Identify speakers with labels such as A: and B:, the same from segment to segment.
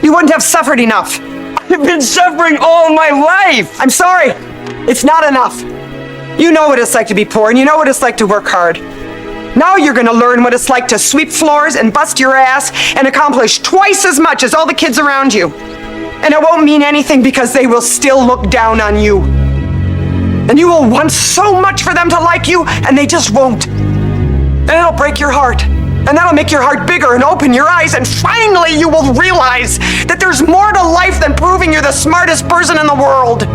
A: you wouldn't have suffered enough. I've been suffering all my life. I'm sorry. It's not enough. You know what it's like to be poor, and you know what it's like to work hard. Now you're going to learn what it's like to sweep floors and bust your ass and accomplish twice as much as all the kids around you. And it won't mean anything because they will still look down on you. And you will want so much for them to like you, and they just won't. And it'll break your heart. And that'll make your heart bigger and open your eyes, and finally you will realize that there's more to life than proving you're the smartest person in the world.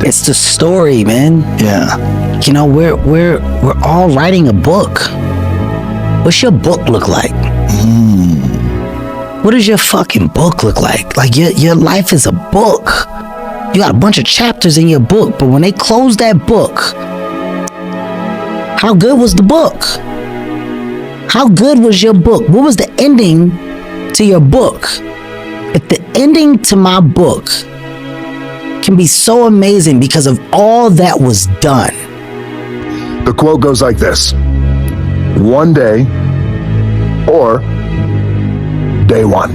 B: It's the story, man.
C: Yeah.
B: You know, we're all writing a book. What's your book look like? What does your fucking book look like? Like your life is a book. You got a bunch of chapters in your book, but when they close that book, how good was the book? How good was your book? What was the ending to your book? If the ending to my book can be so amazing because of all that was done.
C: The quote goes like this: one day or day one.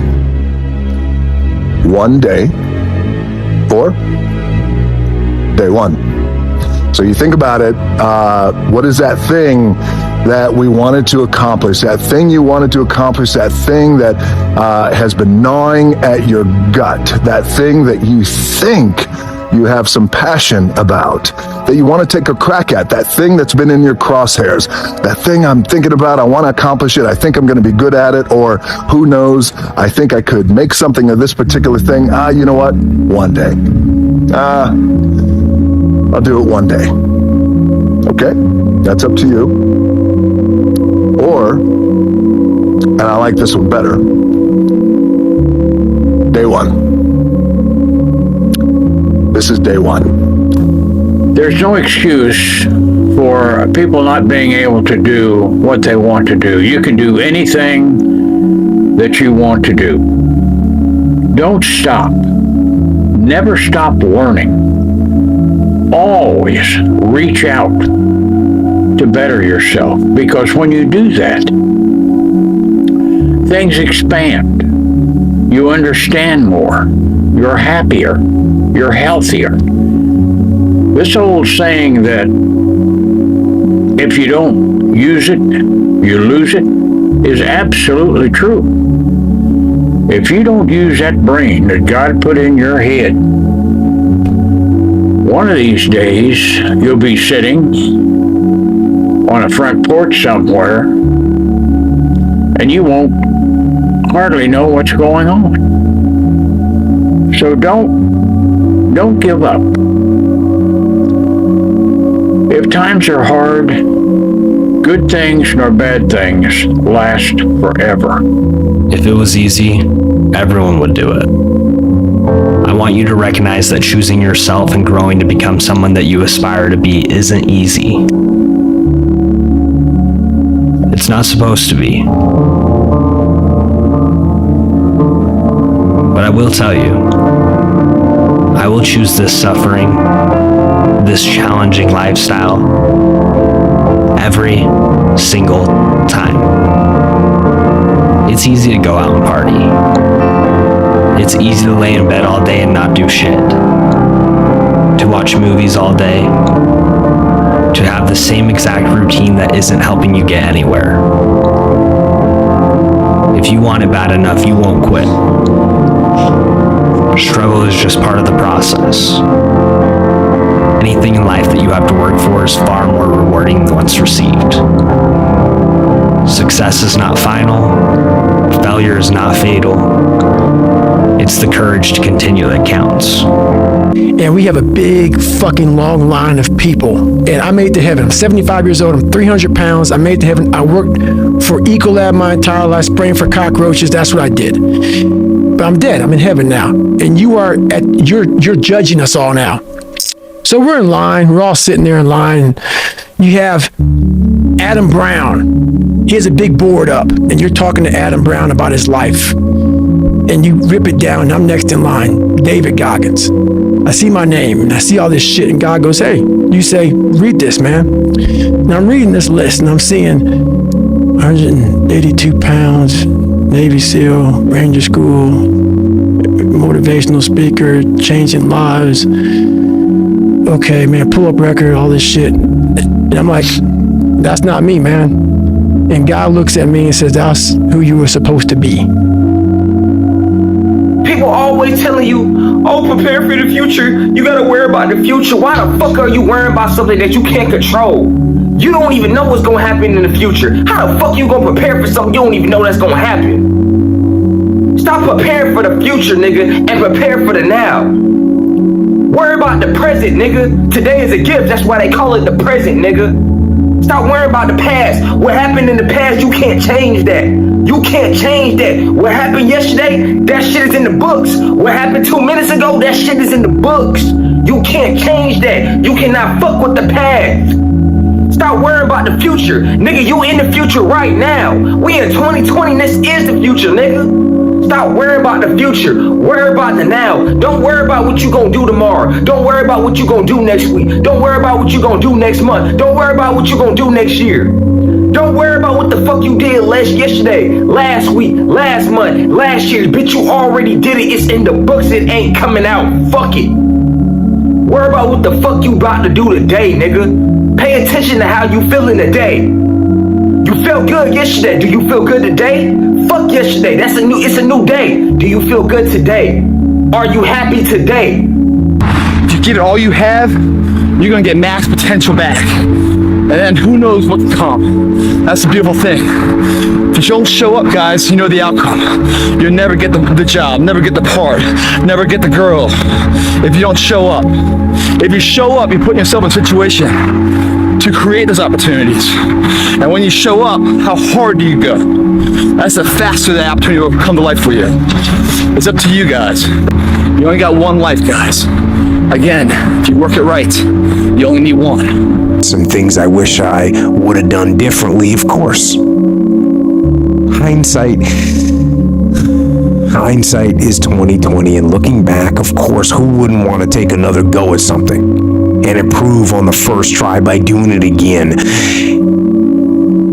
C: One day or day one. So you think about it, what is that thing that we wanted to accomplish, that thing you wanted to accomplish, that thing that has been gnawing at your gut, that thing that you think you have some passion about, that you want to take a crack at, that thing that's been in your crosshairs, that thing I'm thinking about, I want to accomplish it, I think I'm going to be good at it, or who knows, I think I could make something of this particular thing. You know what? One day. I'll do it one day. Okay? That's up to you. Or, and I like this one better, day one. This is day one.
D: There's no excuse for people not being able to do what they want to do. You can do anything that you want to do. Don't stop. Never stop learning. Always reach out to better yourself, because when you do that, things expand. You understand more. You're happier. You're healthier. This old saying that if you don't use it, you lose it, is absolutely true. If you don't use that brain that God put in your head, one of these days you'll be sitting on a front porch somewhere and you won't hardly know what's going on. So don't give up. If times are hard, good things nor bad things last forever.
E: If it was easy, everyone would do it. I want you to recognize that choosing yourself and growing to become someone that you aspire to be isn't easy. It's not supposed to be. But I will tell you, I will choose this suffering, this challenging lifestyle every single time. It's easy to go out and party. It's easy to lay in bed all day and not do shit. To watch movies all day. To have the same exact routine that isn't helping you get anywhere. If you want it bad enough, you won't quit. Struggle is just part of the process. Anything in life that you have to work for is far more rewarding than what's received. Success is not final. Failure is not fatal. It's the courage to continue that counts.
F: And we have a big fucking long line of people. And I made it to heaven. I'm 75 years old. I'm 300 pounds. I made it to heaven. I worked for Ecolab my entire life, spraying for cockroaches. That's what I did. But I'm dead. I'm in heaven now. And you're judging us all now. So we're in line. We're all sitting there in line. You have Adam Brown. He has a big board up. And you're talking to Adam Brown about his life. And you rip it down, and I'm next in line, David Goggins. I see my name, and I see all this shit, and God goes, hey, you say, read this, man. And I'm reading this list, and I'm seeing 182 pounds, Navy SEAL, Ranger School, motivational speaker, changing lives. Okay, man, pull up record, all this shit. And I'm like, that's not me, man. And God looks at me and says, that's who you were supposed to be.
G: People always telling you, oh, prepare for the future. You gotta worry about the future. Why the fuck are you worrying about something that you can't control? You don't even know what's gonna happen in the future. How the fuck you gonna prepare for something you don't even know that's gonna happen? Stop preparing for the future, nigga, and prepare for the now. Worry about the present, nigga. Today is a gift. That's why they call it the present, nigga. Stop worrying about the past. What happened in the past, you can't change that. You can't change that. What happened yesterday, that shit is in the books. What happened 2 minutes ago, that shit is in the books. You can't change that. You cannot fuck with the past. Stop worrying about the future. Nigga, you in the future right now. We in 2020, this is the future, nigga. Stop worrying about the future. Worry about the now. Don't worry about what you gonna do tomorrow. Don't worry about what you gonna do next week. Don't worry about what you gonna do next month. Don't worry about what you gonna do next year. Don't worry about what the fuck you did yesterday, last week, last month, last year. Bitch, you already did it. It's in the books. It ain't coming out. Fuck it. Worry about what the fuck you about to do today, nigga. Pay attention to how you feeling today. You felt good yesterday. Do you feel good today? Fuck yesterday. It's a new day. Do you feel good today? Are you happy today?
H: If you give it all you have, you're gonna get max potential back. And then who knows what can come. That's the beautiful thing. If you don't show up, guys, you know the outcome. You'll never get the job, never get the part, never get the girl if you don't show up. If you show up, you put yourself in a situation to create those opportunities. And when you show up, how hard do you go? That's the faster the opportunity will come to life for you. It's up to you guys. You only got one life, guys. Again, if you work it right, you only need one.
I: Some things I wish I would have done differently, of course. Hindsight is 2020, and looking back, of course, who wouldn't want to take another go at something and improve on the first try by doing it again?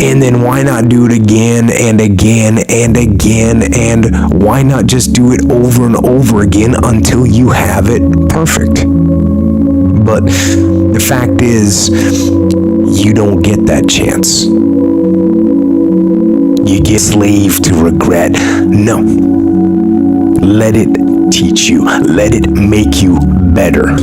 I: And then why not do it again and again and again, and why not just do it over and over again until you have it perfect? But the fact is, you don't get that chance. You get slave to regret. No. Let it teach you. Let it make you better.